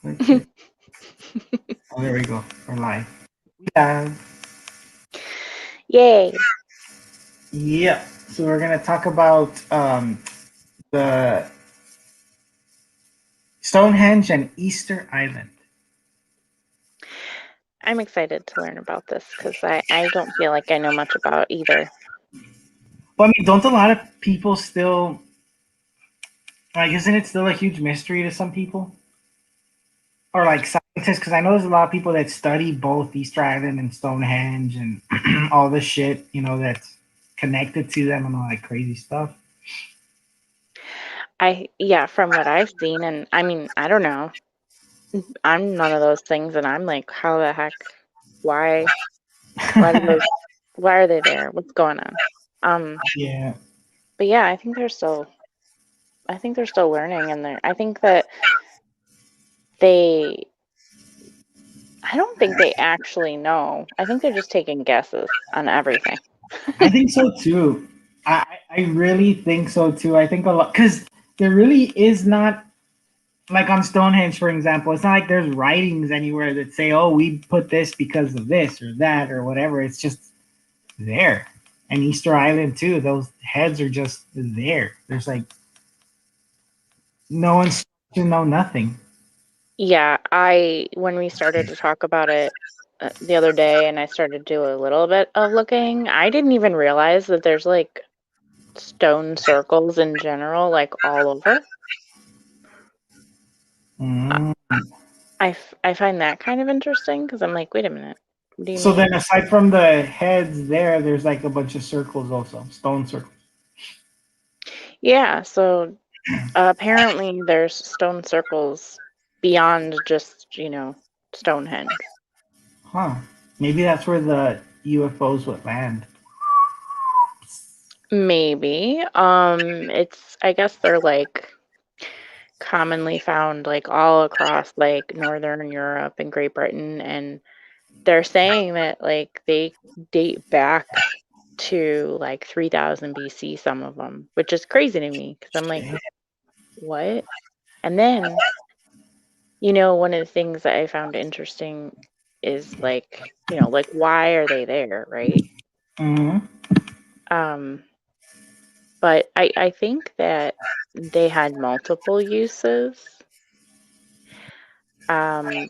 Okay. Oh, there we go. We're live. We live. Yay. Yeah. So we're gonna talk about the Stonehenge and Easter Island. I'm excited to learn about this because I don't feel like I know much about either. Well, I mean, don't a lot of people still like? Isn't it still a huge mystery to some people, or like scientists? Because I know there's a lot of people that study both Easter Island and Stonehenge and all this shit. That's connected to them and all that crazy stuff. Yeah, from what I've seen, and I mean, I don't know. I'm none of those things, and I'm like, how the heck? Why? Why do those? Why are they there? What's going on? Um, Yeah. but yeah, I think they're still learning, and I think that they, I don't think they actually know. I think they're just taking guesses on everything. I think so too. I really think so too. I think a lot because there really is not like on Stonehenge, for example. It's not like there's writings anywhere that say, "Oh, we put this because of this or that or whatever." It's just there. And Easter Island too. Those heads are just there. There's like no instruction, no nothing. Yeah, when we started to talk about it the other day and I started to do a little bit of looking, I didn't even realize that there's like stone circles in general, like all over. I, Mm. I find that kind of interesting because I'm like, wait a minute, what do you So then, mean? aside from the heads, there's like a bunch of circles also, stone circles. Yeah, so apparently there's stone circles beyond just, Stonehenge. Huh? Maybe that's where the UFOs would land. Maybe. I guess they're like commonly found like all across like northern Europe and Great Britain, and they're saying that like they date back to like 3000 BC, some of them, which is crazy to me because I'm like, what? And then, one of the things that I found interesting is like, like why are they there, right? Mm-hmm. Um but I think that they had multiple uses. Um,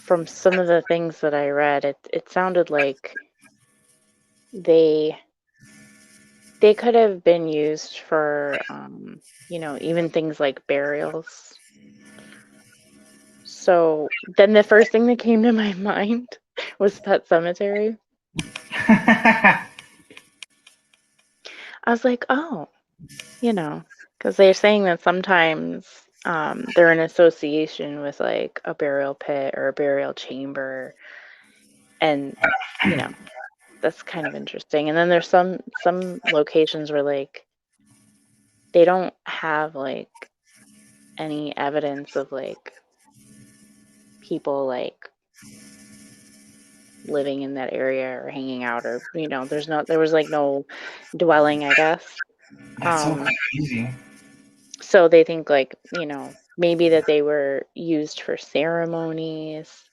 from some of the things that I read, it sounded like they they could have been used for even things like burials. So then the first thing that came to my mind was Pet Cemetery. I was like, oh, because they're saying that sometimes they're in association with like a burial pit or a burial chamber, and you know that's kind of interesting. And then there's some locations where like they don't have like any evidence of like people like living in that area or hanging out, or there was like no dwelling, I guess. That's so um crazy. so they think like maybe that they were used for ceremonies,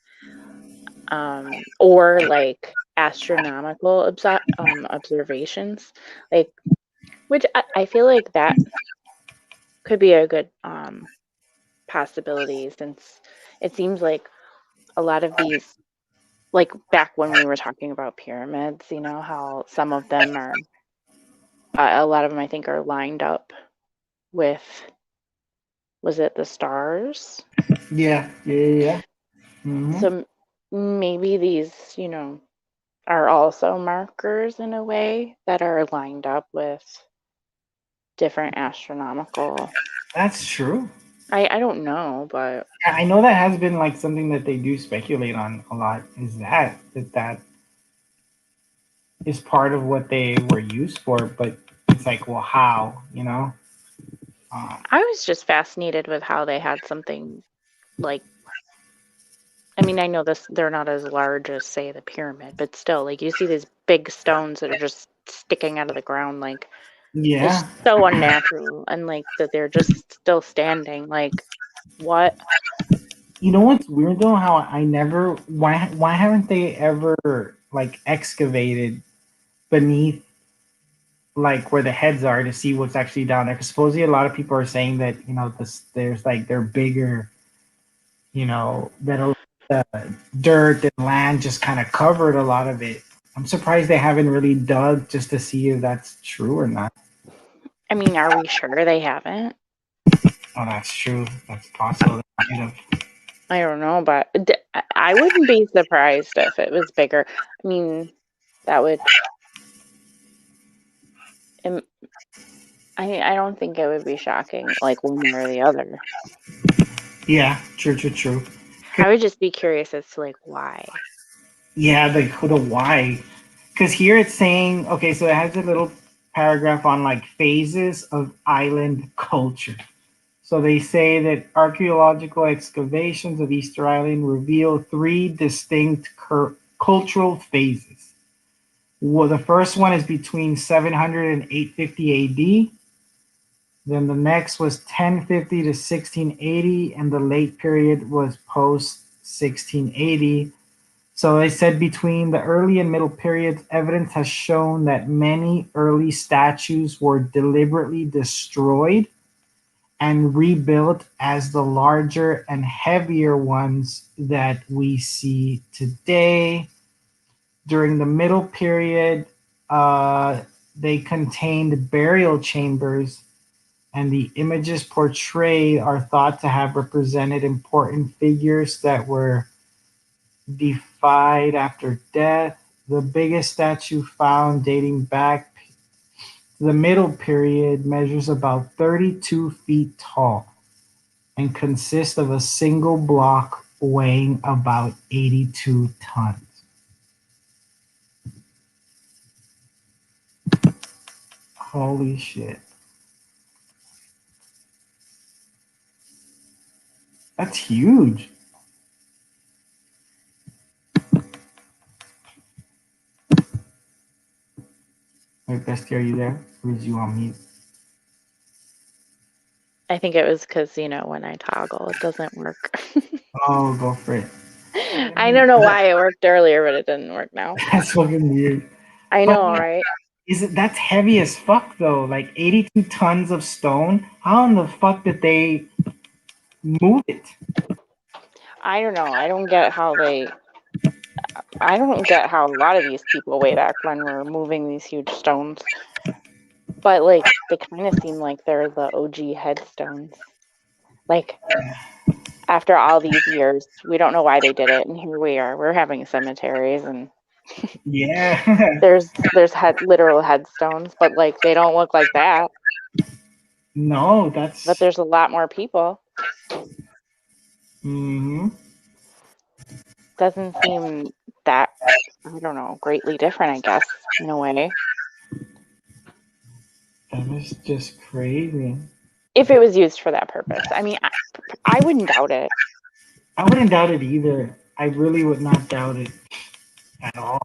or like astronomical observations, like, which I feel like that could be a good possibility, since it seems like a lot of these, like back when we were talking about pyramids, how some of them are, a lot of them I think are lined up with, was it the stars? Yeah, yeah, yeah. Yeah. Mm-hmm. So maybe these, are also markers in a way that are lined up with different astronomical. That's true. I don't know, but I know that has been like something that they do speculate on a lot. Is that is part of what they were used for? But it's like, well, how? I was just fascinated with how they had something like, I mean, I know this, they're not as large as say the pyramid, but still, like, you see these big stones that are just sticking out of the ground, like, it's Yeah, so unnatural, and like that they're just still standing, like, what? You know what's weird though? How I never why haven't they ever like excavated beneath like where the heads are to see what's actually down there? Because supposedly a lot of people are saying that this there's like they're bigger, that the dirt and land just kind of covered a lot of it. I'm surprised they haven't really dug just to see if that's true or not. I mean, are we sure they haven't? Oh, that's true. That's possible. They might have. I don't know, but I wouldn't be surprised if it was bigger. I mean, that would. im- I don't think it would be shocking, like one way or the other. Yeah, true, true, true. I would just be curious as to like why. Yeah, the why. Because here it's saying, okay, so it has a little paragraph on like phases of island culture. So they say that archaeological excavations of Easter Island reveal three distinct cultural phases. Well, the first one is between 700 and 850 AD. Then the next was 1050 to 1680, and the late period was post 1680. So they said between the early and middle periods, evidence has shown that many early statues were deliberately destroyed and rebuilt as the larger and heavier ones that we see today. During the middle period, uh, they contained burial chambers, and the images portrayed are thought to have represented important figures that were deified after death. The biggest statue found dating back to the middle period measures about 32 feet tall and consists of a single block weighing about 82 tons. Holy shit. That's huge. Wait, Bestie, are you there? Or is you on mute? I think it was because when I toggle, it doesn't work. Oh, go for it. I don't know why it worked earlier, but it didn't work now. That's fucking weird. I But know, right? that's heavy as fuck though? Like 82 tons of stone. How in the fuck did they move it? I don't know. I don't get how a lot of these people way back when were moving these huge stones. But like they kind of seem like they're the OG headstones. Like after all these years, we don't know why they did it, and here we are. We're having cemeteries, and Yeah. there's literal headstones, but like they don't look like that. No, But that's. there's a lot more people. Hmm. Doesn't seem that, I don't know, greatly different, I guess, in a way. That is just crazy. If it was used for that purpose. I mean, I wouldn't doubt it. I wouldn't doubt it either. I really would not doubt it at all.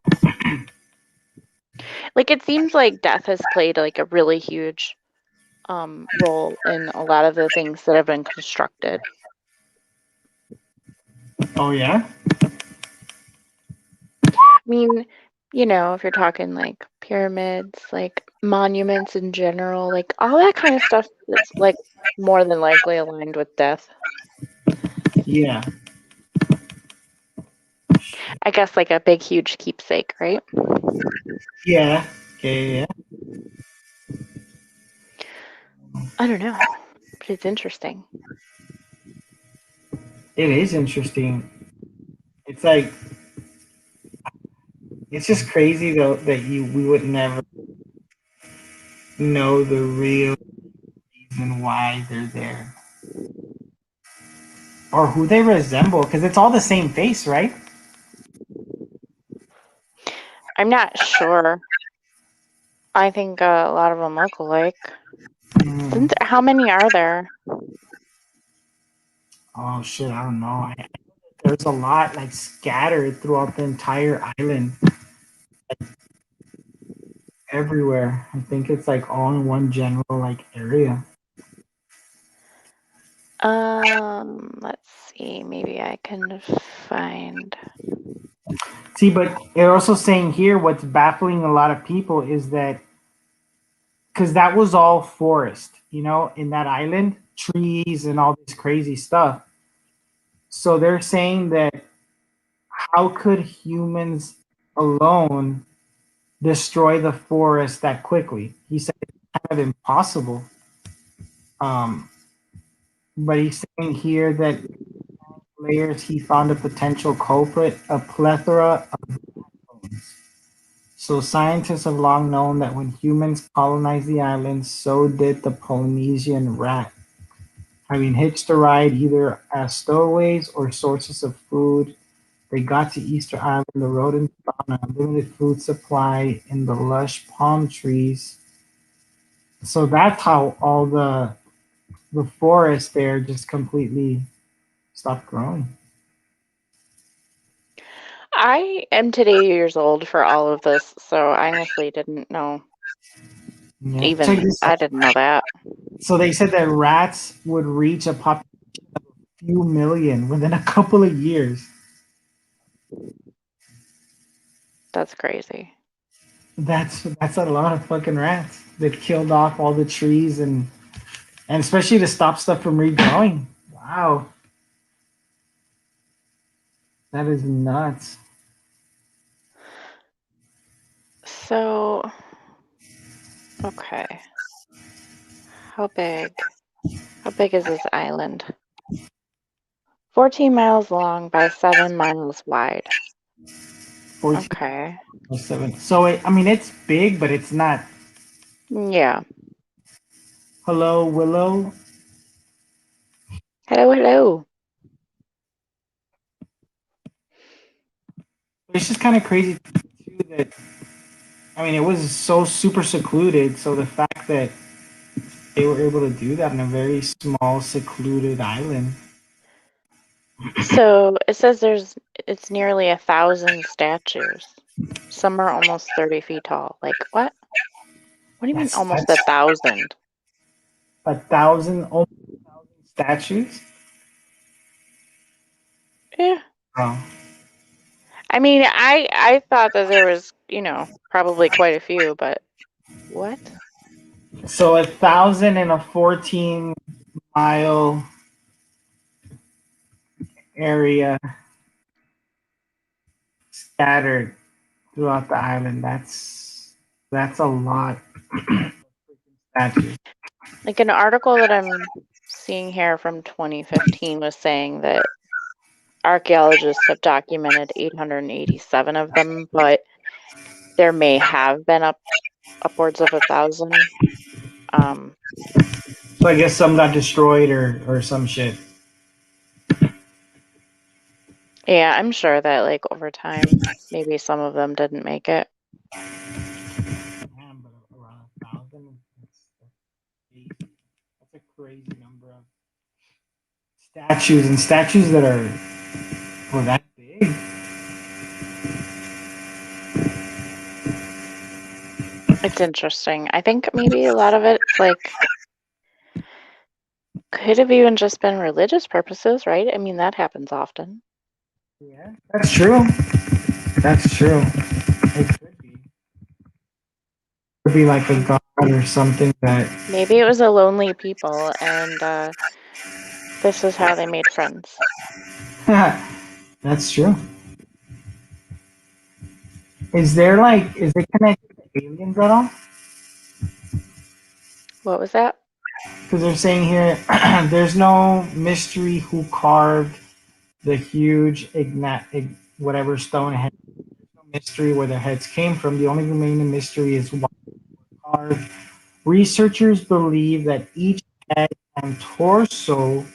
Like it seems like death has played like a really huge role in a lot of the things that have been constructed. Oh yeah. I mean, if you're talking like pyramids, like monuments in general, like all that kind of stuff that's like more than likely aligned with death. Yeah. I guess like a big, huge keepsake, right? Yeah. Okay. Yeah. I don't know, but it's interesting. It is interesting. It's like it's just crazy though that we would never know the real reason why they're there or who they resemble because it's all the same face, right? I'm not sure. I think a lot of them look alike. Mm. How many are there? Oh shit, I don't know. There's a lot like scattered throughout the entire island, everywhere. I think it's like all in one general like area. Let's see. Maybe I can find. See, but they're also saying here what's baffling a lot of people is that because that was all forest, in that island, trees and all this crazy stuff. So they're saying that how could humans alone destroy the forest that quickly? He said it's kind of impossible. Um, but he's saying here that layers he found a potential culprit, a plethora of bones. So scientists have long known that when humans colonized the island, so did the Polynesian rat. Having hitched a ride either as stowaways or sources of food, they got to Easter Island. The rodents found a limited food supply in the lush palm trees. So that's how all the forest there just completely stopped growing. I am today years old for all of this, so I honestly didn't know. Yeah. Check Even this I out. didn't know that. So they said that rats would reach a population of a few million within a couple of years. That's crazy. That's a lot of fucking rats that killed off all the trees and especially to stop stuff from regrowing. Wow, that is nuts. So, okay. How big? How big is this island? 14 miles long by 7 miles wide. Okay. 1407. So I mean, it's big, but it's not. Yeah. Hello, Willow. Hello, hello. It's just kind of crazy too that I mean, it was so super secluded. So the fact that they were able to do that on a very small, secluded island. So it says it's nearly 1,000 statues. Some are almost 30 feet tall. Like what? What do you mean almost That's 1,000? 1,000, almost 1,000 statues. Yeah. Oh. I mean, I thought that there was, probably quite a few, but what? So 1,000 in a 14-mile area scattered throughout the island. That's a lot. Statues. Like an article that I'm seeing here from 2015 was saying that archaeologists have documented 887 of them, but there may have been upwards of 1,000. Um, So I guess some got destroyed or some shit. yeah, I'm sure that like over time, maybe some of them didn't make it. Man, but around 1,000. That's a crazy number of statues and statues that are that big. It's interesting. I think maybe a lot of it's like could have even just been religious purposes, right? I mean, that happens often. Yeah, that's true. That's true. It could be like a god or something that. Maybe it was a lonely people, and this is how they made friends. That's true. Is it connected to aliens at all? What was that? Because they're saying here, there's no mystery who carved the huge whatever Stonehenge. There's no mystery where their heads came from. The only remaining mystery is why they were carved. Researchers believe that each head and torso,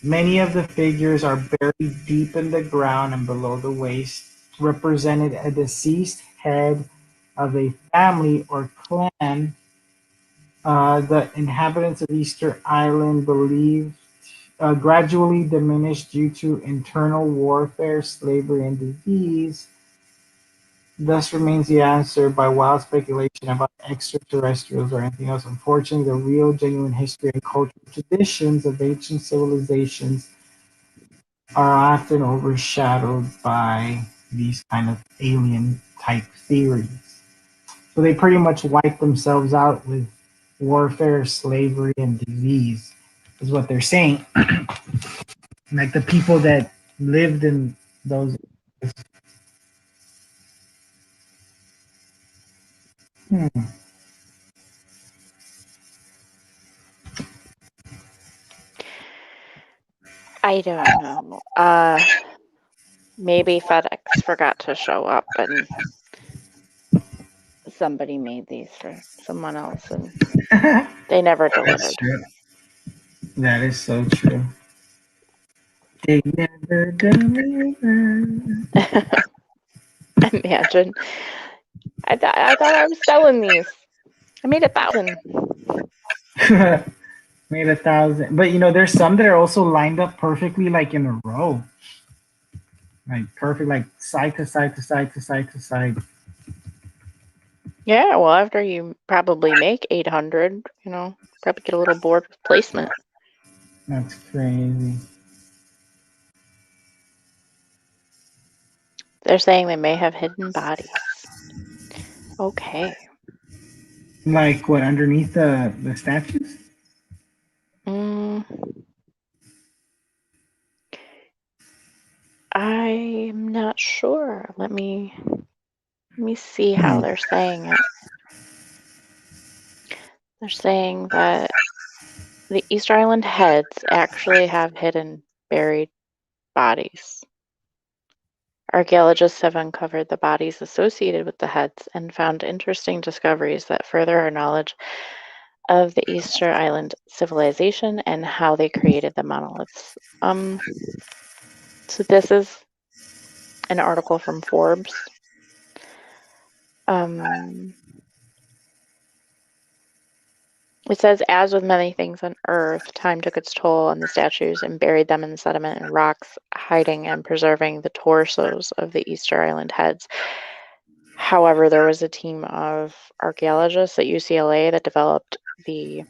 many of the figures are buried deep in the ground and below the waist, represented a deceased head of a family or clan. The inhabitants of Easter Island believed gradually diminished due to internal warfare, slavery, and disease. Thus remains the answer by wild speculation about extraterrestrials or anything else. Unfortunately, the real, genuine history and cultural traditions of ancient civilizations are often overshadowed by these kind of alien type theories. So they pretty much wipe themselves out with warfare, slavery, and disease, is what they're saying. Like the people that lived in those. Hmm. I don't know. Maybe FedEx forgot to show up and somebody made these for someone else and they never That's delivered. true. That is so true. They never deliver. Imagine. I thought I was selling these. I made 1,000. Made 1,000. But you know, there's some that are also lined up perfectly, like in a row, like perfect, like side to side to side to side to side. Yeah, well, after you probably make 800, probably get a little bored with placement. That's crazy. They're saying they may have hidden bodies. Okay. Like what underneath the statues? Mm, I'm not sure. Let me see how they're saying it. They're saying that the Easter Island heads actually have hidden buried bodies. Archaeologists have uncovered the bodies associated with the heads and found interesting discoveries that further our knowledge of the Easter Island civilization and how they created the monoliths. So this is an article from Forbes. Um, It says, as with many things on Earth, time took its toll on the statues and buried them in the sediment and rocks, hiding and preserving the torsos of the Easter Island heads. However, there was a team of archaeologists at UCLA that developed the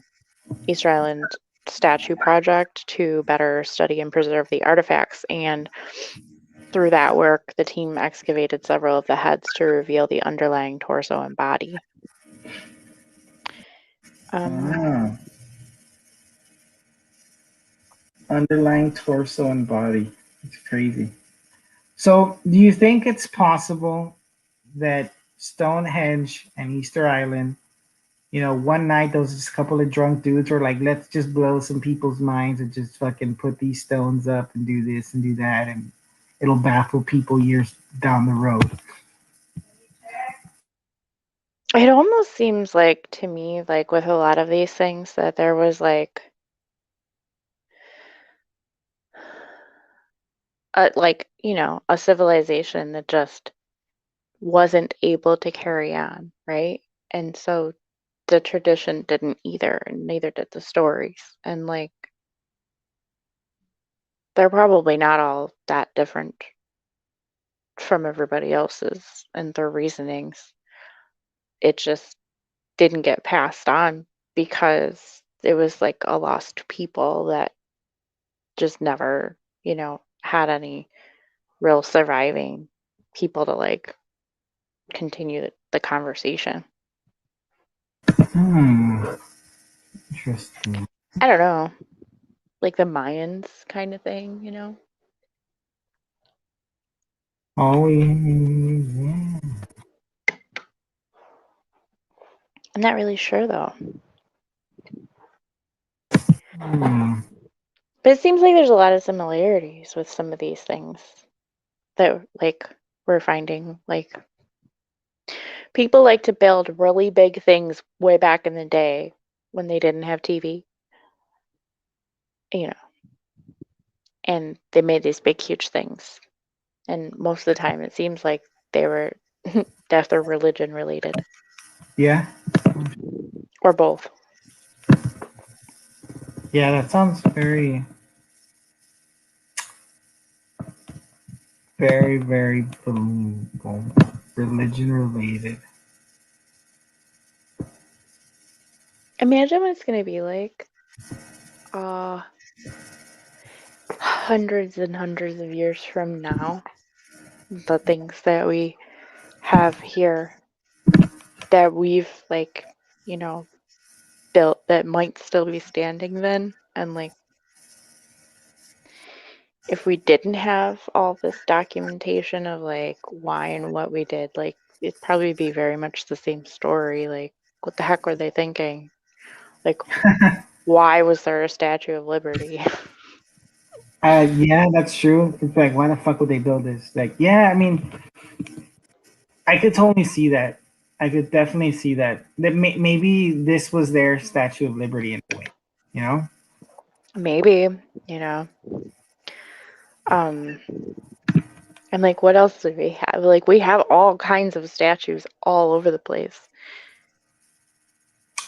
Easter Island statue project to better study and preserve the artifacts. And through that work, the team excavated several of the heads to reveal the underlying torso and body. Um, Ah, underlying torso and body. It's crazy. So, do you think it's possible that Stonehenge and Easter Island, one night those just couple of drunk dudes were like, let's just blow some people's minds and just fucking put these stones up and do this and do that, and it'll baffle people years down the road. It almost seems like to me, like with a lot of these things, that there was a civilization that just wasn't able to carry on, right? And so the tradition didn't either, and neither did the stories. And like they're probably not all that different from everybody else's and their reasonings. It just didn't get passed on because it was like a lost people that just never, had any real surviving people to like continue the conversation. Hmm. Interesting. I don't know, like the Mayans kind of thing. Oh yeah. I'm not really sure though. Hmm. But it seems like there's a lot of similarities with some of these things that like we're finding. Like people like to build really big things way back in the day when they didn't have TV, you know, and they made these big huge things. And most of the time it seems like they were death or religion related Yeah. or both. Yeah. That sounds very, very, very believable. Religion related. Imagine what it's going to be like. Uh, hundreds and hundreds of years from now, the things that we have here that we've like, you know, built that might still be standing then, and like if we didn't have all this documentation of like why and what we did, like it'd probably be very much the same story. Like, what the heck were they thinking? Like, why was there a Statue of Liberty? Yeah, that's true. It's like, why the fuck would they build this? Like, yeah, I mean, I could totally see that. I could definitely see that. That maybe this was their Statue of Liberty in a way, you know? Maybe, you know. Um, and like, what else do we have? Like, we have all kinds of statues all over the place.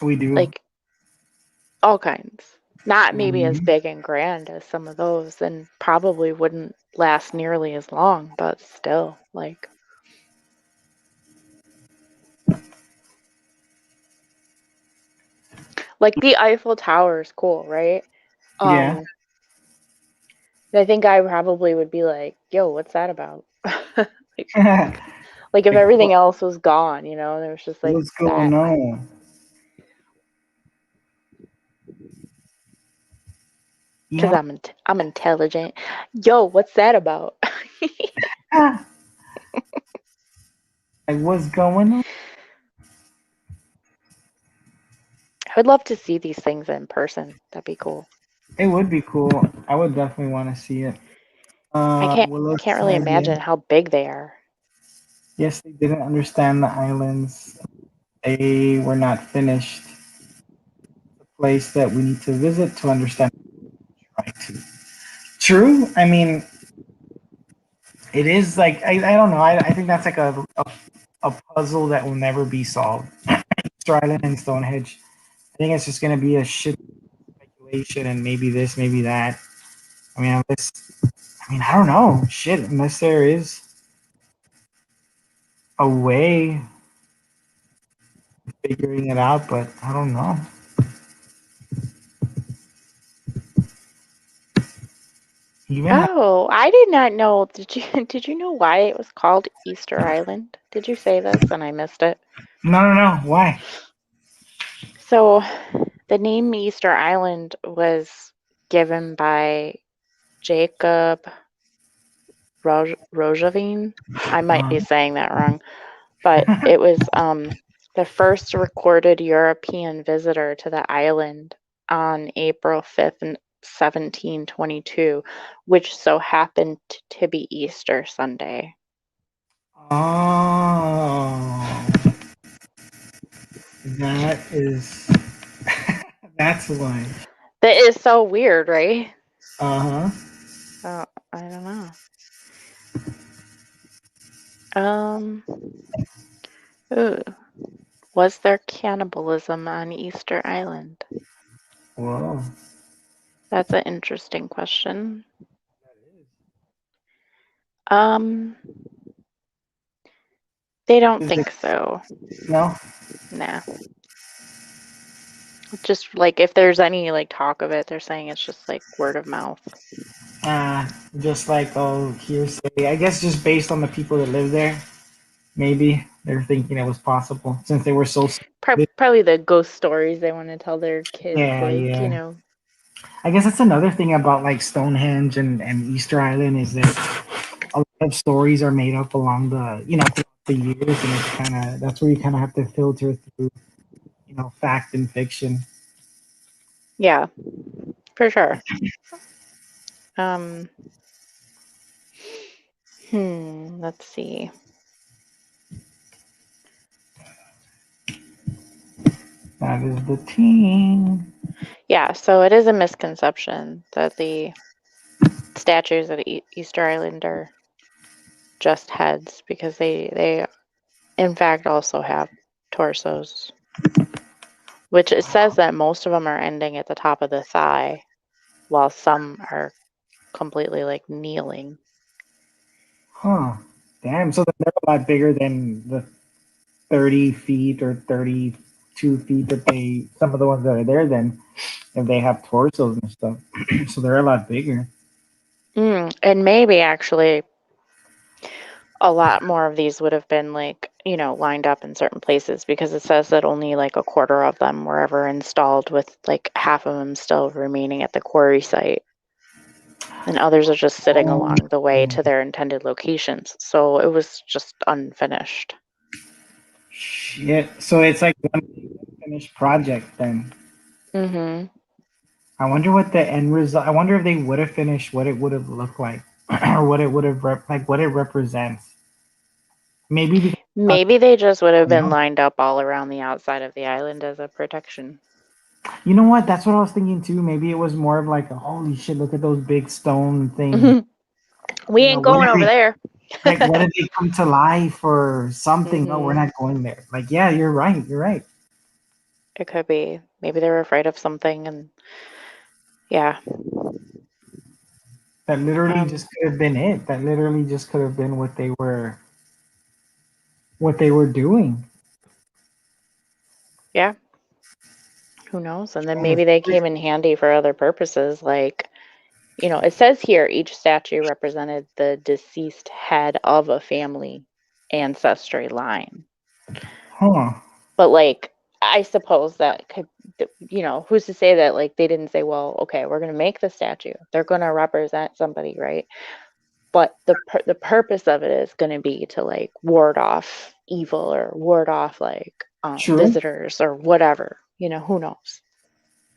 We do. Like, all kinds. Not maybe as Mhm. big and grand as some of those, and probably wouldn't last nearly as long, but still, like the Eiffel Tower is cool, right? Yeah. Um, I think I probably would be like, "Yo, what's that about?" like, like if Like, everything else was gone, you know, there was just like what's going that. on? You Because know, I'm intelligent. Yo, what's that about? ah, like, what's going on? I would love to see these things in person. That'd be cool. It would be cool. I would definitely want to see it. I can't Willow can't really said, yes, imagine how big they are. yes, they didn't understand the islands. They were not finished. The place that we need to visit to understand. Try to. True. I mean, it is like I don't know. I think that's like a puzzle that will never be solved. Easter Island and Stonehenge. I think it's just gonna be a shit speculation and maybe this, maybe that. I mean, unless I mean I don't know. Shit, unless there is a way of figuring it out, but I don't know. Even Oh, I did not know. Did you did you know why it was called Easter Island? Did you say this and I missed it? no. Why? So, the name Easter Island was given by Jacob Rojavin. I might Uh, be saying that wrong, but it was the first recorded European visitor to the island on April 5th, 1722, which so happened to be Easter Sunday. oh, that is that's why. That is so weird, right? Uh huh. Oh, I don't know. Um, ooh, was there cannibalism on Easter Island? Whoa. That's an interesting question. Um, they don't Is think it so. no? Nah. Just like if there's any like talk of it, they're saying it's just like word of mouth. Uh, just like oh hearsay. I guess just based on the people that live there, maybe they're thinking it was possible since they were so. Probably the ghost stories they want to tell their kids, Yeah, like, you yeah. know. I guess that's another thing about like Stonehenge and Easter Island is that a lot of stories are made up along the throughout the years, and it's kind of that's where you kind of have to filter through fact and fiction. Yeah, for sure. Um, let's see. That is the team. Yeah, so it is a misconception that the statues at Easter Island are just heads because they in fact also have torsos, which it says that most of them are ending at the top of the thigh, while some are completely like kneeling. Huh. Damn. So they're a lot bigger than the 30 feet or 32 feet that they some of the ones that are there. Then if they have torsos and stuff, so they're a lot bigger. And maybe actually a lot more of these would have been like, lined up in certain places because it says that only like a quarter of them were ever installed, with like half of them still remaining at the quarry site. And others are just sitting Oh, along the way to their intended locations. So it was just unfinished. shit. So it's like one finished project then. Mm-hmm. I wonder what the end result. I wonder if they would have finished, what it would have looked like, or what it would have like what it represents. Maybe because Maybe they just would have you been know, lined up all around the outside of the island as a protection. you know what? That's what I was thinking too. Maybe it was more of like, holy shit, look at those big stone things. We ain't What going are over they there. like? What did they come to life or something? No, we're Mm-hmm. not going there. Like, yeah, you're right. You're right. It could be. Maybe they were afraid of something, and yeah. That literally Um, just could have been it. That literally just could have been what they were doing. yeah, who knows? And then And maybe they came in handy for other purposes. Like, it says here each statue represented the deceased head of a family ancestry line. huh? But like, I suppose that could, who's to say that like they didn't say, well, okay, we're going to make the statue. They're going to represent somebody, right? But the purpose of it is going to be to like ward off evil or ward off like True. visitors or whatever. Who knows?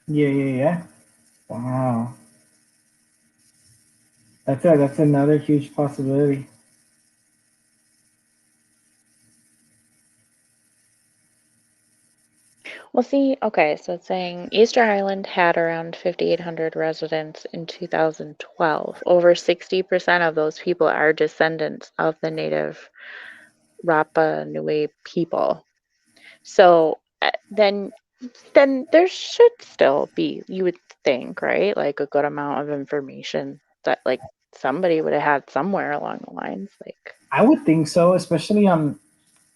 Yeah, yeah, yeah. Wow. That's another huge possibility. Well, see, okay, so it's saying Easter Island had around 5,800 residents in 2012. Over 60% of those people are descendants of the native Rapa Nui people. So then there should still be, you would think, right? Like a good amount of information that like somebody would have had somewhere along the lines. Like I would think so, especially on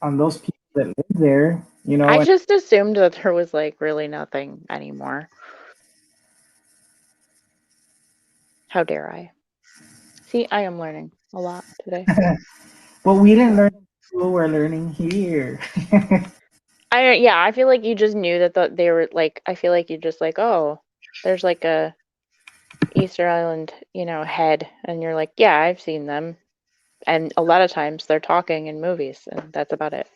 those people that live there. You know, I and just assumed that there was like really nothing anymore. How dare I? See, I am learning a lot today. but we didn't learn in school. We're learning here. I feel like you just knew that they were like, I feel like you just like, oh, there's like a Easter Island, head, and you're like, yeah, I've seen them. And a lot of times they're talking in movies, and that's about it.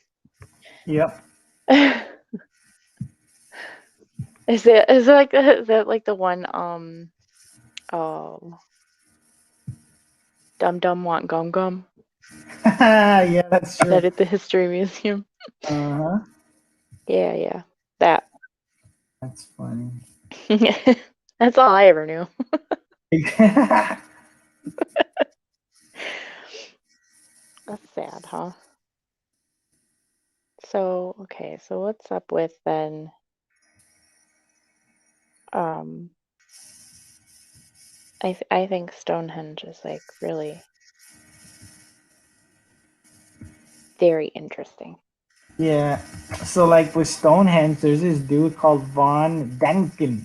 Yep. Is that like the one oh, Dum Dum Want Gum Gum? Yeah, that's Is true. that at the History Museum? Uh huh. Yeah, yeah. That. That's funny. That's all I ever knew. That's sad, huh? So, okay, so what's up with then um I think Stonehenge is like really very interesting. Yeah. So like with Stonehenge, there's this dude called Von Duncan.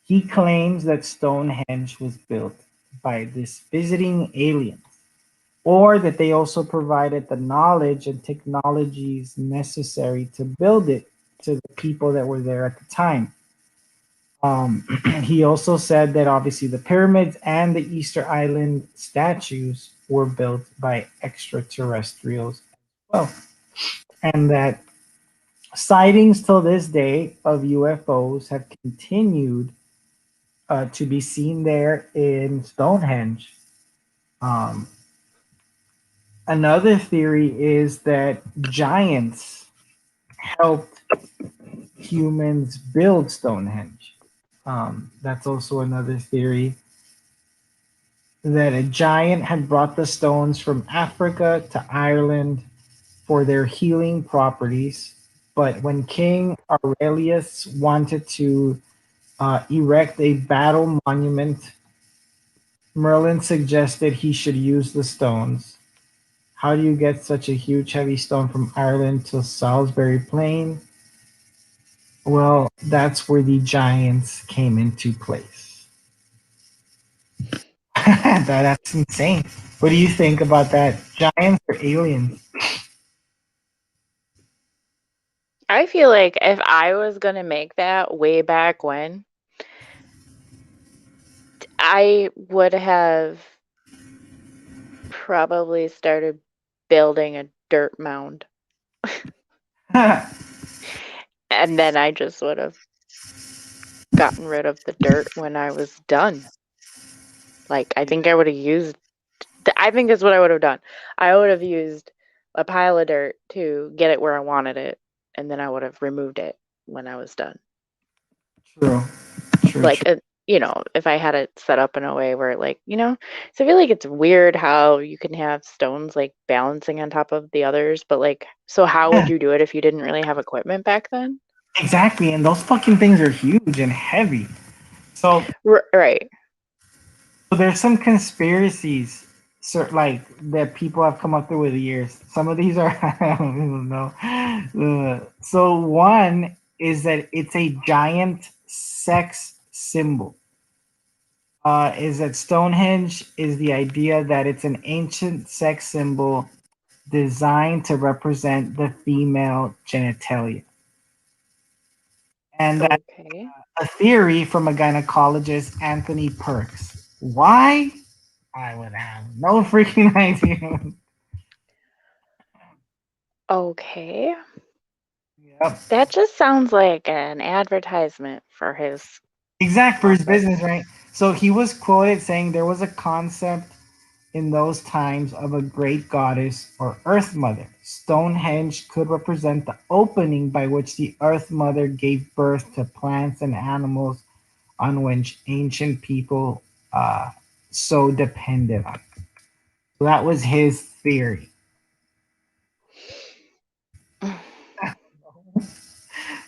He claims that Stonehenge was built by this visiting alien, or that they also provided the knowledge and technologies necessary to build it to the people that were there at the time. He also said that obviously the pyramids and the Easter Island statues were built by extraterrestrials as well, and that sightings till this day of UFOs have continued to be seen there in Stonehenge. Um, Another theory is that giants helped humans build Stonehenge. That's also another theory, that a giant had brought the stones from Africa to Ireland for their healing properties. But when King Aurelius wanted to erect a battle monument, Merlin suggested he should use the stones. How do you get such a huge, heavy stone from Ireland to Salisbury Plain? Well, that's where the giants came into place. That's insane. What do you think about that? Giants or aliens? I feel like if I was gonna make that way back when, I would have probably started building a dirt mound. And then I just would have gotten rid of the dirt when I was done. Like, I think I would have used, I think that's what I would have done. I would have used a pile of dirt to get it where I wanted it, and then I would have removed it when I was done. True, true, Like, true. if I had it set up in a way where, like, so I feel like it's weird how you can have stones like balancing on top of the others, but like, so how Yeah, would you do it if you didn't really have equipment back then? exactly. And those fucking things are huge and heavy. So, Right. so there's some conspiracies, like that people have come up with the years. Some of these are I don't even know. So one is that it's a giant sex symbol. Is that Stonehenge is the idea that it's an ancient sex symbol designed to represent the female genitalia. And that Okay. a theory from a gynecologist, Anthony Perks. Why? I would have no freaking idea. Okay. Yep. That just sounds like an advertisement for his Exact for his office. business, right? So he was quoted saying there was a concept in those times of a great goddess or earth mother. Stonehenge could represent the opening by which the earth mother gave birth to plants and animals on which ancient people uh, so depended on. So that was his theory.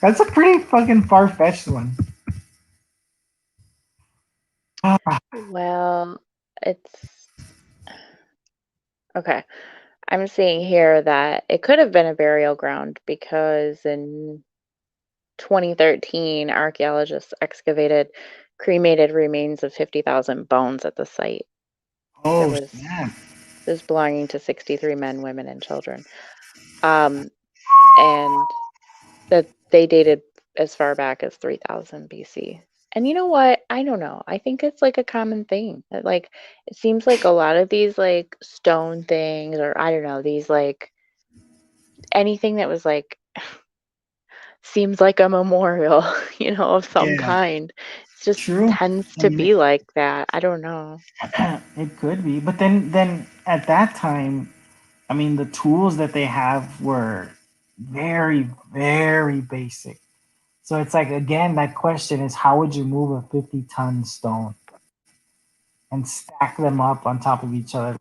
That's a pretty fucking far fetched one. Ah, Well, it's okay. I'm seeing here that it could have been a burial ground because in 2013, archaeologists excavated cremated remains of 50,000 bones at the site that oh, was snap. this belonging to 63 men, women, and children. Um, and that they dated as far back as 3000 BC. And you know what? I don't know. I think it's like a common thing. Like it seems like a lot of these like stone things or I don't know, these like anything that was like seems like a memorial, of some Yeah, kind. It just true. tends to And be like that. I don't know. it could be, but then at that time, I mean, the tools that they have were very, very basic. So it's like again, that question is how would you move a 50-ton stone and stack them up on top of each other?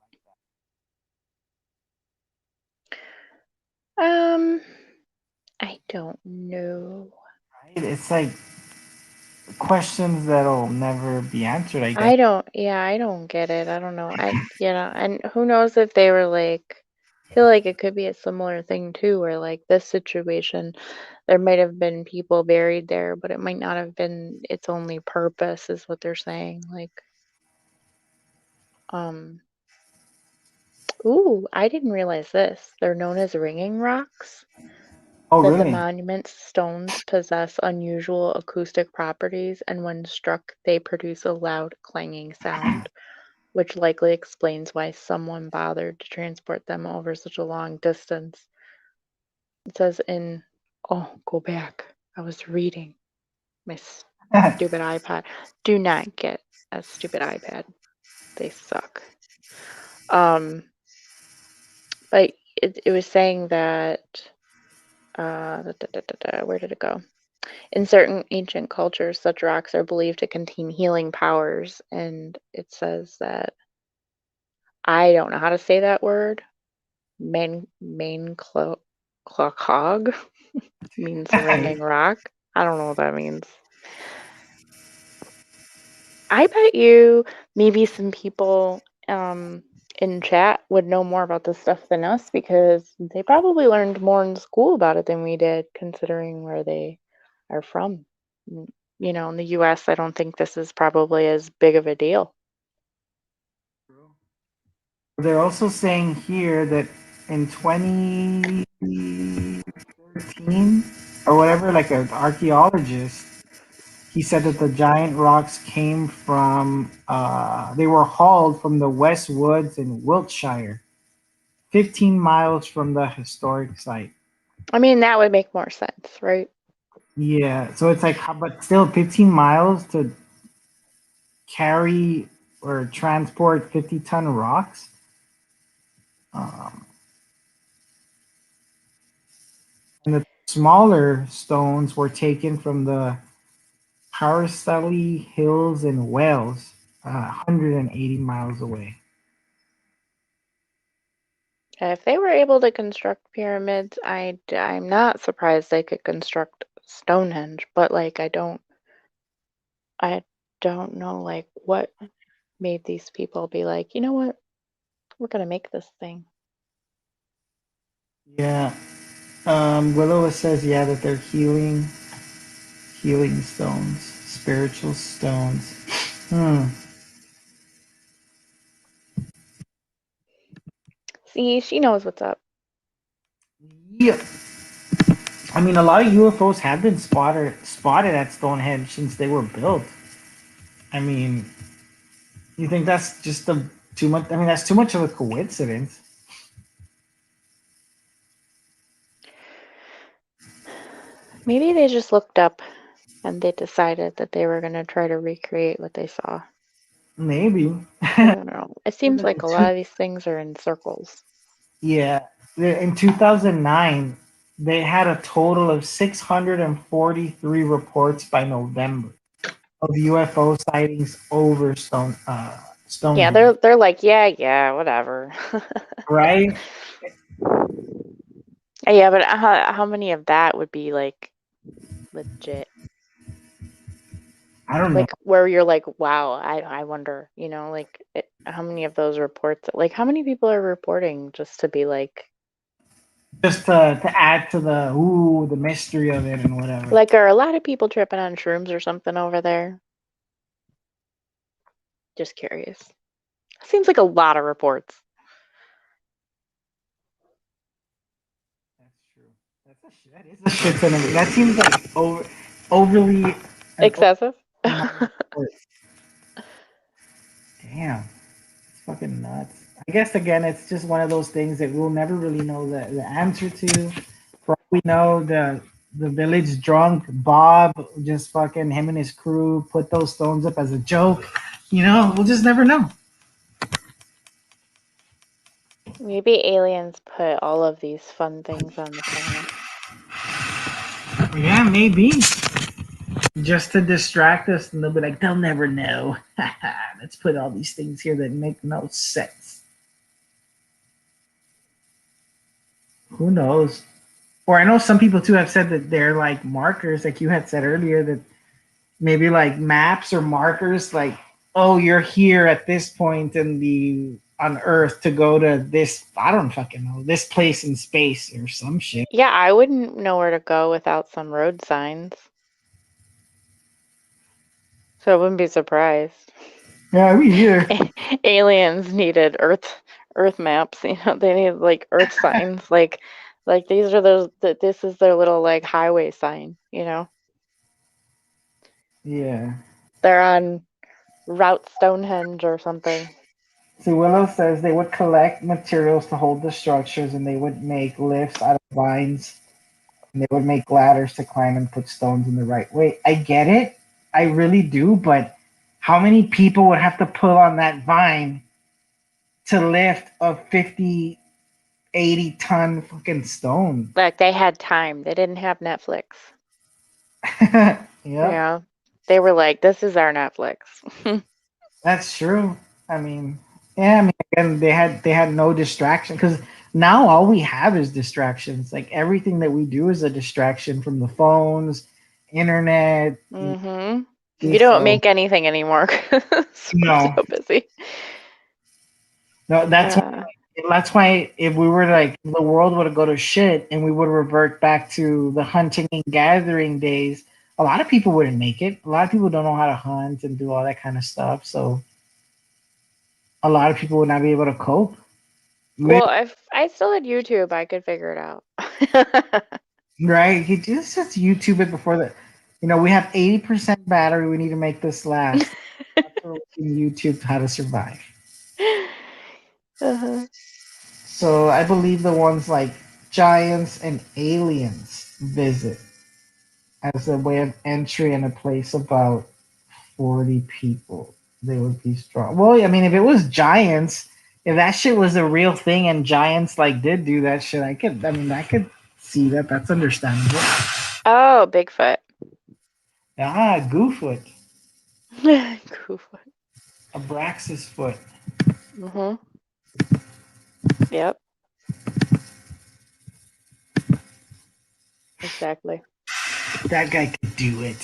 Um, I don't know. Right? It's like questions that'll never be answered, I guess. Yeah, I don't get it. I don't know. And who knows if they were like, I feel like it could be a similar thing too, where like this situation, there might have been people buried there, but it might not have been its only purpose, is what they're saying. Like, um, ooh, I didn't realize this. They're known as ringing rocks. Oh, That the really? monument's stones possess unusual acoustic properties, and when struck, they produce a loud clanging sound, which likely explains why someone bothered to transport them over such a long distance. It says oh, go back. I was reading my stupid iPad. Do not get a stupid iPad. They suck. Um, but it was saying that, where did it go? In certain ancient cultures, such rocks are believed to contain healing powers, and it says that I don't know how to say that word. Main clocog means ringing rock. I don't know what that means. I bet you maybe some people in chat would know more about this stuff than us because they probably learned more in school about it than we did, considering where they are from. In the US, I don't think this is probably as big of a deal. They're also saying here that in 2013 or whatever, like an archaeologist, he said that the giant rocks came from, they were hauled from the West Woods in Wiltshire, 15 miles from the historic site. I mean, that would make more sense, right? Yeah, so it's like, but still 15 miles to carry or transport 50-ton rocks. Um, and the smaller stones were taken from the Carstelli Hills in Wales, 180 miles away. If they were able to construct pyramids, I'm not surprised they could construct Stonehenge, but like I don't know like what made these people be like, you know what, we're gonna make this thing. Yeah. Willow says, yeah, that they're healing stones, spiritual stones. Hmm. See, she knows what's up. Yeah. I mean, a lot of UFOs have been spotted at Stonehenge since they were built. I mean, you think that's just too much? I mean, that's too much of a coincidence. Maybe they just looked up and they decided that they were gonna try to recreate what they saw. Maybe. I don't know. It seems like a lot of these things are in circles. Yeah. In 2009, they had a total of 643 reports by November of UFO sightings over Yeah, Stonehenge. they're like, yeah, whatever. Right? Yeah, but how many of that would be like legit? I don't know. Like where you're like, wow, I wonder, like how many of those reports, like how many people are reporting just to be Just to add to the mystery of it and whatever. like are a lot of people tripping on shrooms or something over there? Just curious. Seems like a lot of reports. That's true. That is a shit ton of it. That seems like overly an Excessive? amount of work. Damn, it's fucking nuts. I guess again, it's just one of those things that we'll never really know the answer to. For all we know, the village drunk Bob, just fucking him and his crew put those stones up as a joke. We'll just never know. Maybe aliens put all of these fun things on the planet. Yeah, maybe. Just to distract us, and they'll be like, they'll never know. Let's put all these things here that make no sense. Who knows? Or I know some people too have said that they're like markers, like you had said earlier, that maybe like maps or markers, like, oh, you're here at this point in the on Earth to go to this. I don't fucking know, this place in space or some shit. Yeah, I wouldn't know where to go without some road signs. So I wouldn't be surprised. Yeah, we here. Aliens needed Earth maps. They need like Earth signs. Like these are those. This is their little like highway sign. Yeah. They're on Route Stonehenge or something. See, Willow says they would collect materials to hold the structures, and they would make lifts out of vines, and they would make ladders to climb and put stones in the right way. I get it. I really do. But how many people would have to pull on that vine to lift a 50, 80-ton fucking stone? Like they had time. They didn't have Netflix. Yep, Yeah, they were like, "This is our Netflix." that's true. I mean, yeah, I mean, again, they had no distraction because now all we have is distractions. Like everything that we do is a distraction from the phones, internet. Mm-hmm. You don't So make anything anymore 'cause we're no, so busy. no, Uh, that's why if we were like the world would go to shit and we would revert back to the hunting and gathering days, a lot of people wouldn't make it. A lot of people don't know how to hunt and do all that kind of stuff. So a lot of people would not be able to cope. Well, if I still had YouTube, I could figure it out. Right? You just YouTube it before the. We have 80% battery. We need to make this last. That's where we can YouTube how to survive. Uh-huh. So I believe the ones like giants and aliens visit as a way of entry in a place about 40 people. They would be strong. Well, I mean, if it was giants, if that shit was a real thing and giants like did do that shit, I could see that. That's understandable. Oh, Bigfoot. Ah, Goofoot, Cool. Abraxas foot. Mm-hmm. Yep, exactly. That guy could do it.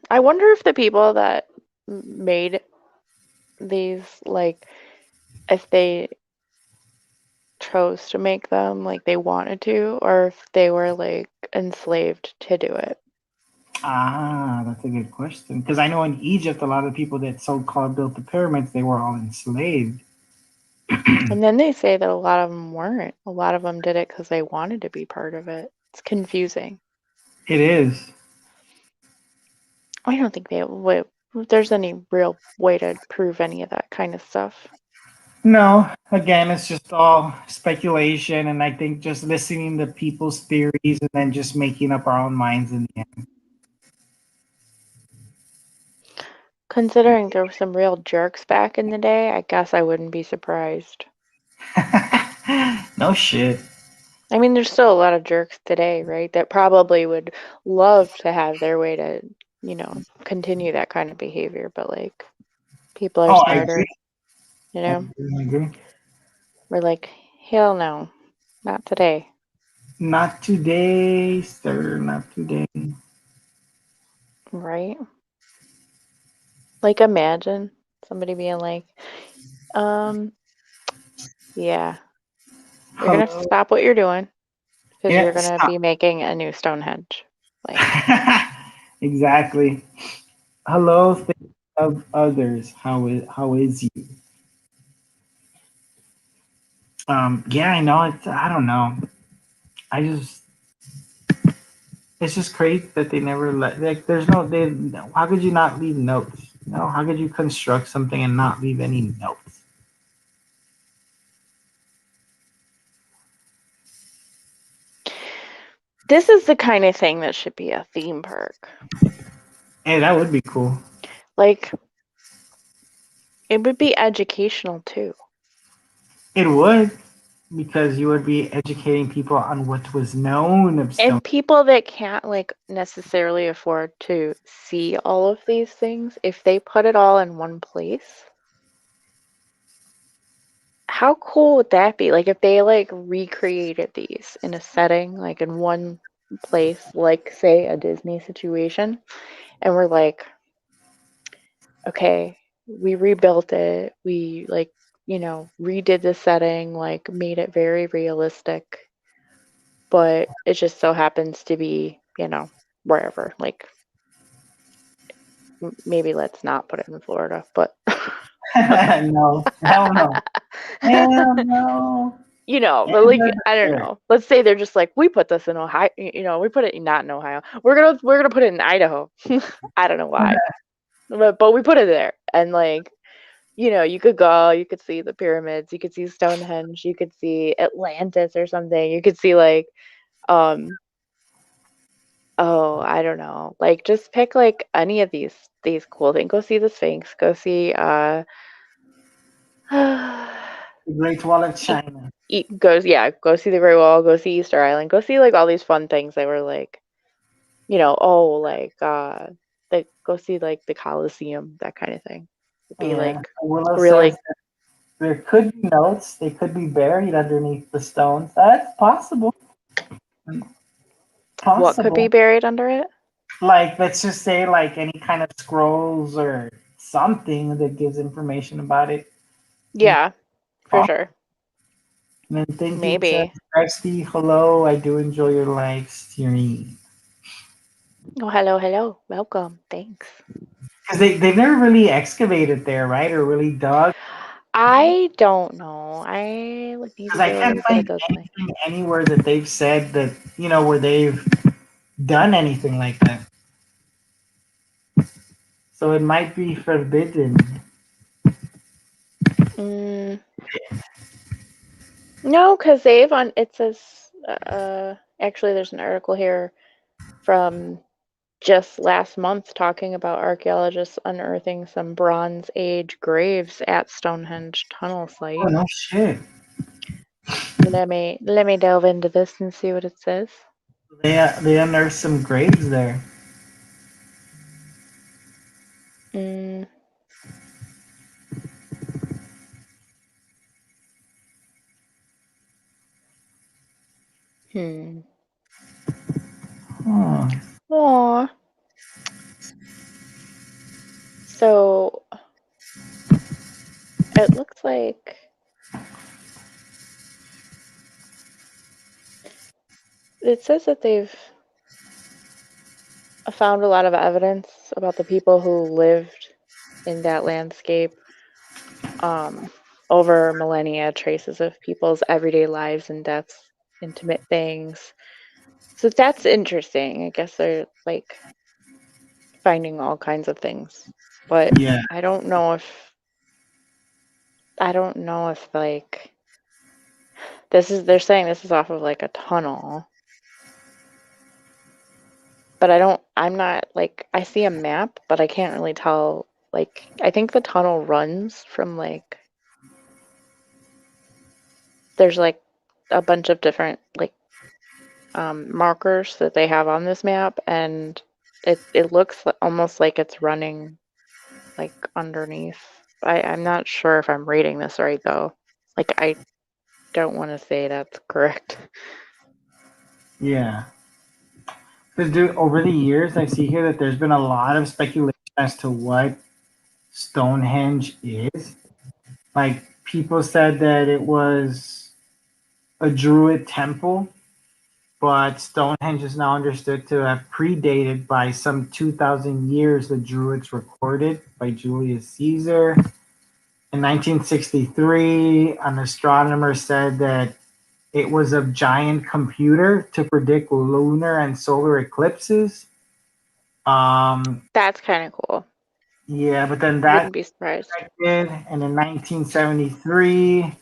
I wonder if the people that made these, like, if they chose to make them like they wanted to, or if they were like enslaved to do it. Ah, that's a good question. Because I know in Egypt, a lot of people that so-called built the pyramids, they were all enslaved. And then they say that a lot of them weren't. A lot of them did it because they wanted to be part of it. It's confusing. It is. I don't think there's any real way to prove any of that kind of stuff. No, again, it's just all speculation, and I think just listening to people's theories and then just making up our own minds in the Considering there were some real jerks back in the day, I guess I wouldn't be surprised. end. No shit. I mean, there's still a lot of jerks today, right? That probably would love to have their way to, continue that kind of behavior, but like people are Oh, I agree. smarter, you I know? agree. I agree. We're like, hell no, not today, Not today, sir. Not today. right? Like imagine somebody being like, um, yeah, you're gonna have to Hello. stop what you're doing because you're Yeah, gonna stop. be making a new Stonehenge. Like, Exactly. Hello, think of others. How is you? Yeah, I know. I don't know. I just it's just crazy that they never like. There's no. They. How could you not leave notes? How could you construct something and not leave any notes? this is the kind of thing that should be a theme park. Hey, that would be cool. Like, it would be educational too. It would, because you would be educating people on what was known of Stone. And people that can't like necessarily afford to see all of these things, if they put it all in one place, how cool would that be? Like if they like recreated these in a setting, like in one place, like say a Disney situation, and we're like, okay, we rebuilt it, we like, redid the setting, like made it very realistic, but it just so happens to be, wherever. Like maybe let's not put it in Florida, but No, hell no, hell no. but like And I don't there. know. Let's say they're just like we put this in Ohio, we put it not in Ohio. We're gonna put it in Idaho. I don't know why, but we put it there, and like you could go, you could see the pyramids, you could see Stonehenge, you could see Atlantis or something. You could see like um oh, I don't know. Like just pick like any of these cool things. Go see the Sphinx. Go see The Great Wall of eat, China. go see the Great Wall, go see Easter Island, go see like all these fun things that were like, like go see like the Colosseum, that kind of thing. It'd be Yeah, like Willow says really that there could be notes. They could be buried underneath the stones. That's possible. what could be Possible. buried under it? Like, let's just say, like any kind of scrolls or something that gives information about it. You Yeah, for know? sure. And then thank you to Maybe. Rusty. Hello, I do enjoy your live stream. Oh, hello, hello. Welcome. Thanks. Because they've never really excavated there, right? Or really dug. I don't know. I need Because to I get a can't little bit find of those things. anything anywhere that they've said that, where they've done anything like that. So it might be forbidden. Mm, no, because they've on it says actually there's an article here from just last month talking about archaeologists unearthing some Bronze Age graves at Stonehenge tunnel Oh, site. no shit. Let me delve into this and see what it says. They unearthed some graves there. Mm, hmm. Huh. Aw. So it looks like it says that they've found a lot of evidence about the people who lived in that landscape um, over millennia, traces of people's everyday lives and deaths, intimate things. So that's interesting. I guess they're like finding all kinds of things, but Yeah. I don't know if like they're saying this is off of like a tunnel, but I'm not like I see a map, but I can't really tell like I think the tunnel runs from like there's like a bunch of different like markers that they have on this map, and it looks almost like it's running like underneath. I'm not sure if I'm reading this right though. Like I don't want to say that's correct. Yeah. Because, dude, over the years, I see here that there's been a lot of speculation as to what Stonehenge is. Like, people said that it was a Druid temple, but Stonehenge is now understood to have predated by some 2,000 years the Druids recorded by Julius Caesar. In 1963, an astronomer said that it was a giant computer to predict lunar and solar eclipses. Um, That's kind of cool. yeah, but then that Wouldn't be surprised. did, and in 1973,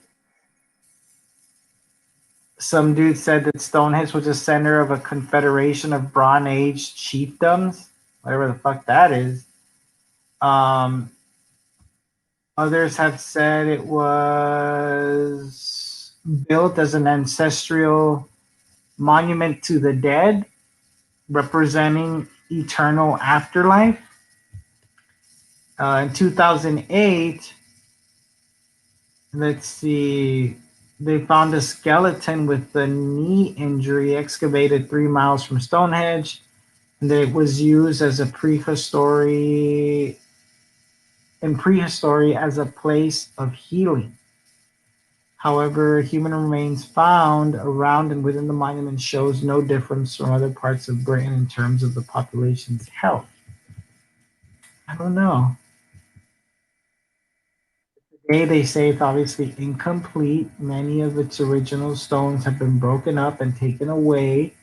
some dude said that Stonehenge was the center of a confederation of Bronze Age chiefdoms, whatever the fuck that is. Um, Others have said it was built as an ancestral monument to the dead, representing eternal afterlife. In 2008, let's see, they found a skeleton with a knee injury excavated 3 miles from Stonehenge, and it was used as a prehistory as a place of healing. However, human remains found around and within the monument shows no difference from other parts of Britain in terms of the population's health. I don't know. Today they say it's obviously incomplete. Many of its original stones have been broken up and taken away,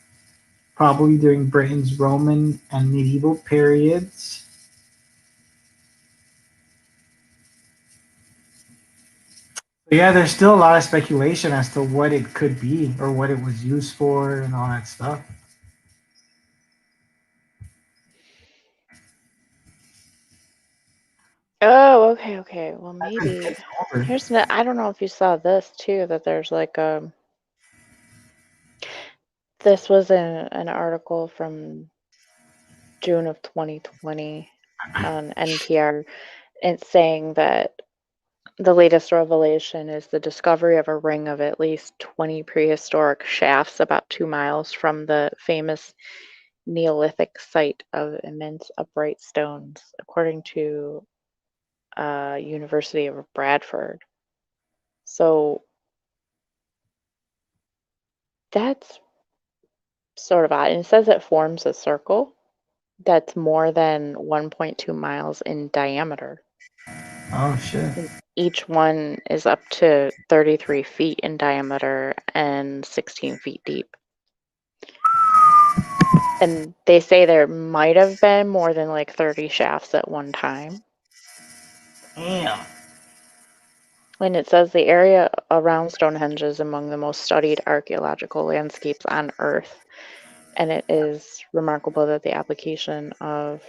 probably during Britain's Roman and medieval periods. But yeah, there's still a lot of speculation as to what it could be or what it was used for and all that stuff. Oh, okay, okay. Well, I've been maybe pissed over. I don't know if you saw this too, that there's like this was an article from June of 2020 on NPR. It's saying that the latest revelation is the discovery of a ring of at least 20 prehistoric shafts about 2 miles from the famous Neolithic site of immense upright stones, according to University of Bradford. So that's sort of odd. And it says it forms a circle that's more than 1.2 miles in diameter. Oh shit. each one is up to 33 feet in diameter and 16 feet deep. And they say there might have been more than like 30 shafts at one time. Damn. And it says the area around Stonehenge is among the most studied archaeological landscapes on Earth. And it is remarkable that the application of,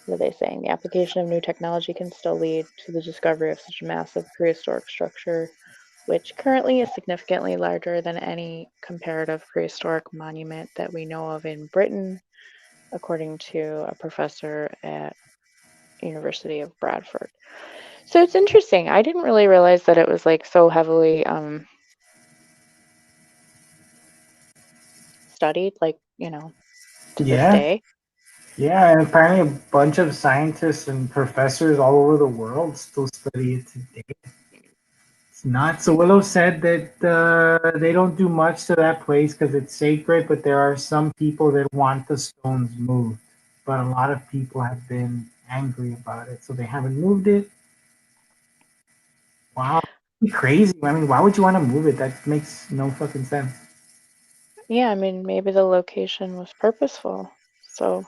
what are they saying? The application of new technology can still lead to the discovery of such a massive prehistoric structure, which currently is significantly larger than any comparative prehistoric monument that we know of in Britain, according to a professor at University of Bradford. So it's interesting. I didn't really realize that it was like so heavily studied, like, to this Yeah. day. Yeah, and apparently a bunch of scientists and professors all over the world still study it today. It's not. So Willow said that they don't do much to that place because it's sacred, but there are some people that want the stones moved. But a lot of people have been angry about it, so they haven't moved it. Wow, crazy. I mean, why would you want to move it? That makes no fucking sense. Yeah, I mean, maybe the location was purposeful. So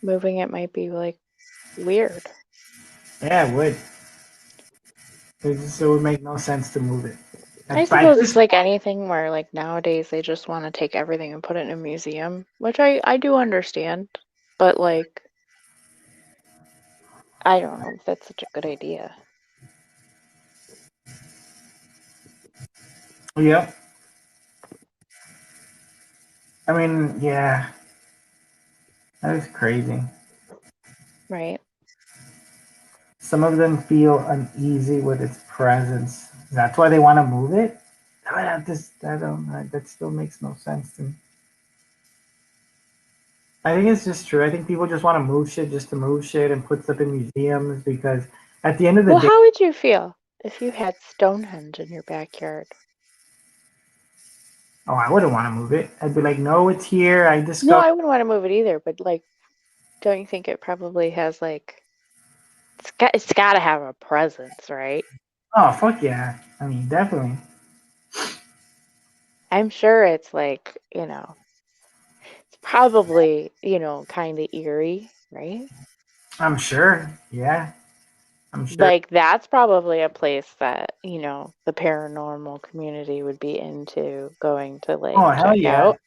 moving it might be like weird. Yeah, it would. It would make no sense to move it. I I suppose it's just, like anything where like nowadays they just want to take everything and put it in a museum, which I do understand, but like I don't know if that's such a good idea. yeah. I mean, yeah, that is crazy. Right. Some of them feel uneasy with its presence. That's why they want to move it. That still makes no sense to me. I think it's just true. I think people just want to move shit just to move shit and put stuff in museums because at the end of the Well, day, how would you feel if you had Stonehenge in your backyard? oh, I wouldn't want to move it. I'd be like, no, it's here. I No, discovered. I wouldn't want to move it either, but like, don't you think it probably has like it's got to have a presence, right? Oh, fuck yeah. I mean, definitely. I'm sure it's like, it's probably, kind of eerie, right? I'm sure. Yeah, I'm sure. Like that's probably a place that, the paranormal community would be into going to like Oh, hell check yeah. out.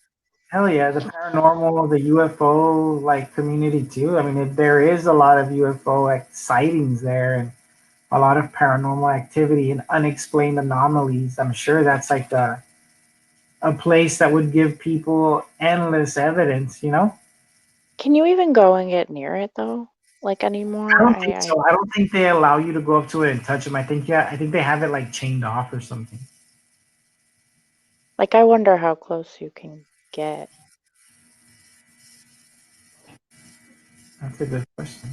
Hell yeah, the paranormal, the UFO like community too. I mean, there is a lot of UFO like sightings there, and a lot of paranormal activity and unexplained anomalies. I'm sure that's like a place that would give people endless evidence. You know, Can you even go and get near it though? Like I anymore? don't think I so. I don't think they allow you to go up to it and touch them. I think yeah, I think they have it like chained off or something. I wonder how close you can get. That's a good question.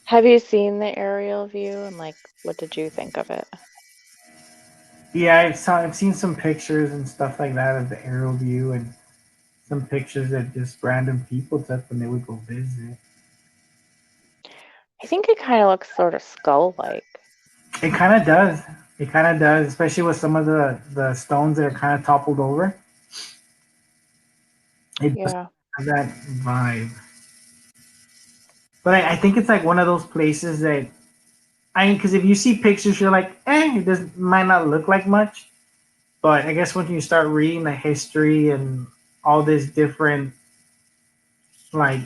Have you seen the aerial view and like what did you think of it? Yeah, I've seen some pictures and stuff like that of the aerial view and some pictures that just random people took when they would go visit. I think it kind of looks sort of skull-like. It kind of does. It kind of does, especially with some of the stones that are kind of toppled over. It does Yeah. have that vibe. But I think it's like one of those places that I mean, because if you see pictures, you're like, it does might not look like much. But I guess when you start reading the history and all these different like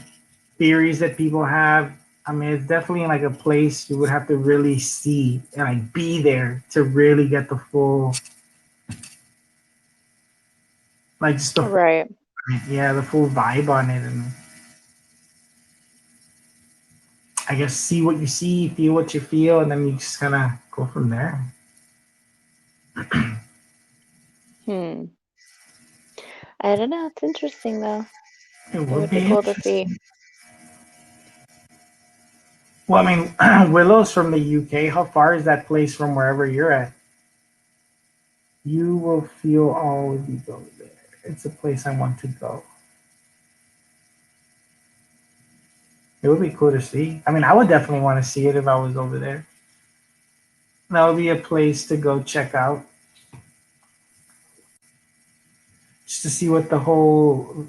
theories that people have, I mean, it's definitely like a place you would have to really see and like be there to really get the full, like just the full, Right. yeah, the full vibe on it, and I guess see what you see, feel what you feel, and then you just kind of go from there. Hmm. I don't know. It's interesting though. It It would would be be cool to see. interesting. Well, I mean, Willow's from the UK. How far is that place from wherever you're at? You will feel all if you go there. It's a place I want to go. It would be cool to see. I mean, I would definitely want to see it if I was over there. That would be a place to go check out, just to see what the whole.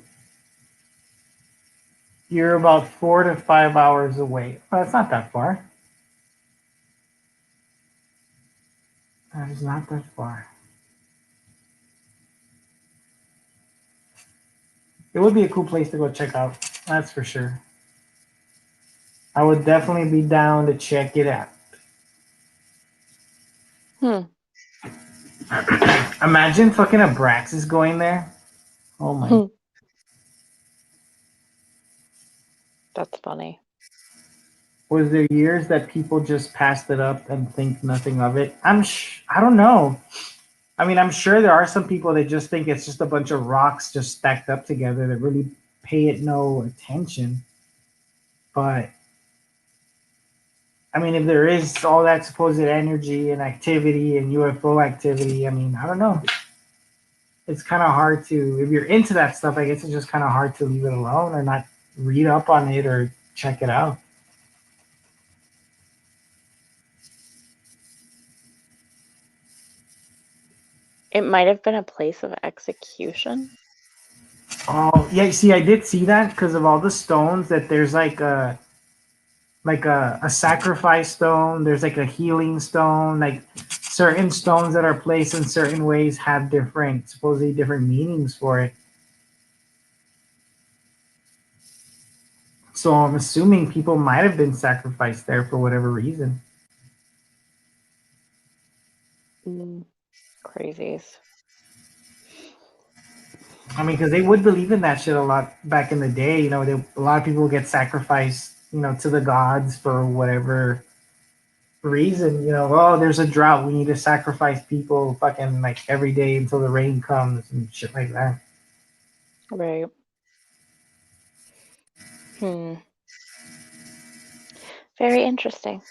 You're about 4 to 5 hours away. Well, it's not that far. That is not that far. It would be a cool place to go check out. That's for sure. I would definitely be down to check it out. Hmm. Imagine fucking Abraxas going there. Oh my. That's funny. Was there years that people just passed it up and think nothing of it? I don't know. I mean, I'm sure there are some people that just think it's just a bunch of rocks just stacked up together that really pay it no attention. But I mean, if there is all that supposed energy and activity and UFO activity, I mean, I don't know. It's kind of hard to, if you're into that stuff, I guess it's just kind of hard to leave it alone or not read up on it or check it out. It might have been a place of execution. Oh, yeah. See, I did see that because of all the stones that there's like a sacrifice stone. There's like a healing stone. Like certain stones that are placed in certain ways have different, supposedly different meanings for it. So I'm assuming people might have been sacrificed there for whatever reason. Crazies. I mean, because they would believe in that shit a lot back in the day. A lot of people get sacrificed, to the gods for whatever reason. Oh, there's a drought. We need to sacrifice people fucking like every day until the rain comes and shit like that. Right. Hmm. Very interesting.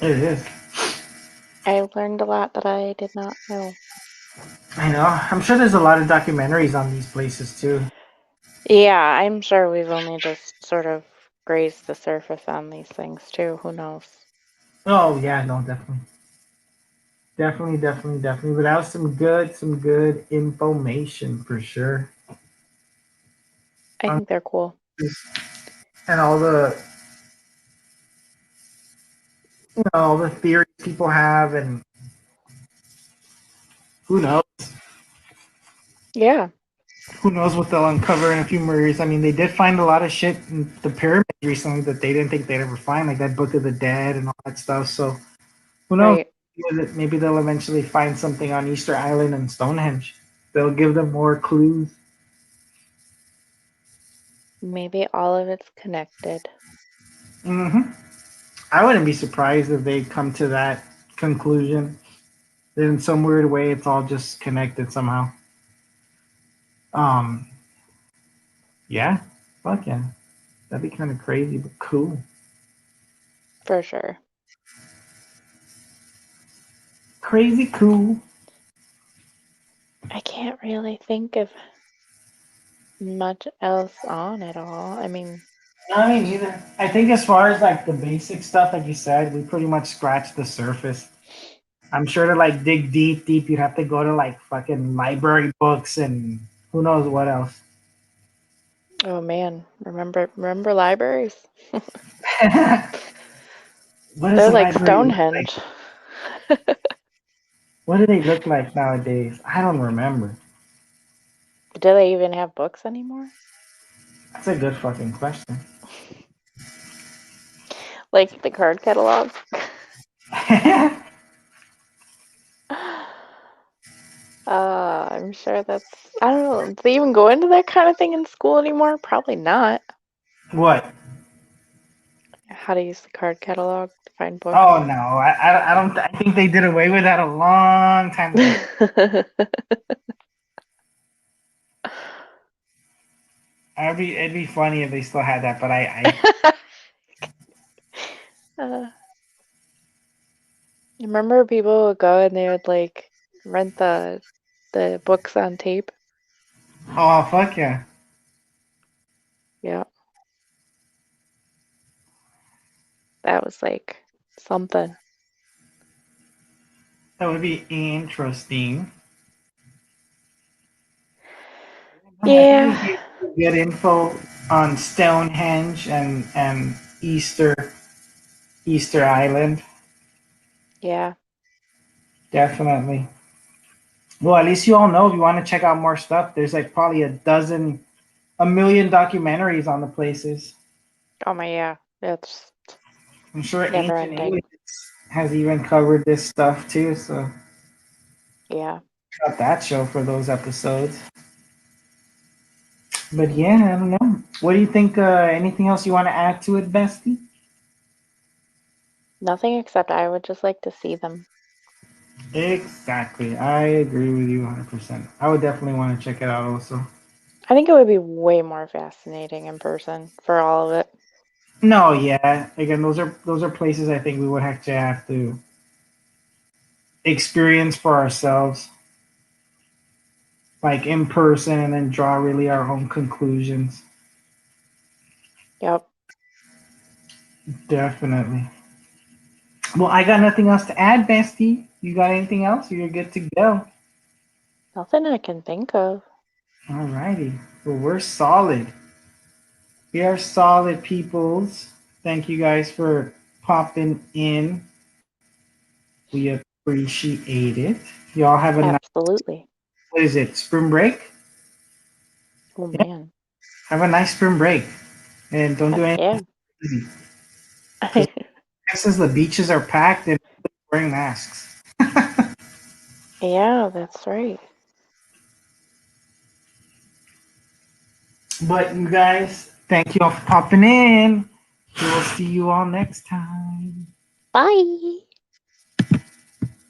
It is. I learned a lot that I did not know. I know. I'm sure there's a lot of documentaries on these places too. Yeah, I'm sure we've only just sort of grazed the surface on these things too. Who knows? Oh yeah, no, definitely. Definitely, definitely, definitely. But that was some good information for sure. I On think they're cool. this and all the theories people have, and who knows? Yeah. Who knows what they'll uncover in a few more years? I mean, they did find a lot of shit in the pyramids recently that they didn't think they'd ever find, like that Book of the Dead and all that stuff. So who knows? Right. Maybe they'll eventually find something on Easter Island and Stonehenge. They'll give them more clues. Maybe all of it's connected. I wouldn't be surprised if they come to that conclusion. That in some weird way, it's all just connected somehow. Um, yeah, fuck yeah, that'd be kind of crazy, but cool. For sure. Crazy cool. I can't really think of much else on it all. I mean, I mean, either. I think as far as like the basic stuff, like you said, we pretty much scratched the surface. I'm sure to like dig deep, deep, you'd have to go to like fucking library books and who knows what else. oh man, remember libraries? What does They're a like library look like? Stonehenge. What do they look like nowadays? I don't remember. Do they even have books anymore? That's a good fucking question. Like the card catalog? I'm sure that's, I don't know, do they even go into that kind of thing in school anymore? Probably not. What? How to use the card catalog to find books. Oh no, I don't. I think they did away with that a long time ago. It'd be funny if they still had that, but uh, remember people would go and they would like rent the books on tape? oh fuck yeah. Yeah. That was like something. That would be interesting. I think we Yeah. get good info on Stonehenge and Easter Island. Yeah. Definitely. Well, at least you all know if you want to check out more stuff, there's like probably a million documentaries on the places. Oh my, yeah. It's I'm sure never Ancient ending. Aliens has even covered this stuff too. So Yeah. got that show for those episodes. But yeah, I don't know. What do you think? Anything else you want to add to it, Bestie? Nothing except I would just like to see them. Exactly. I agree with you 100%. I would definitely want to check it out also. I think it would be way more fascinating in person for all of it. No, yeah. Again, those are places I think we would actually have to experience for ourselves, like in person, and then draw really our own conclusions. Yep. Definitely. Well, I got nothing else to add, Bestie. You got anything else? You're good to go. Nothing I can think of. Alrighty. Well, we're solid. We are solid peoples. Thank you guys for popping in. We appreciate it. Y'all have a nice, Absolutely. what is it, spring break? Oh Yeah, man. have a nice spring break. And don't do Heck anything yeah. crazy. Because Texas, the beaches are packed and wearing masks. Yeah, that's right. But you guys, thank you all for popping in. We will see you all next time. Bye.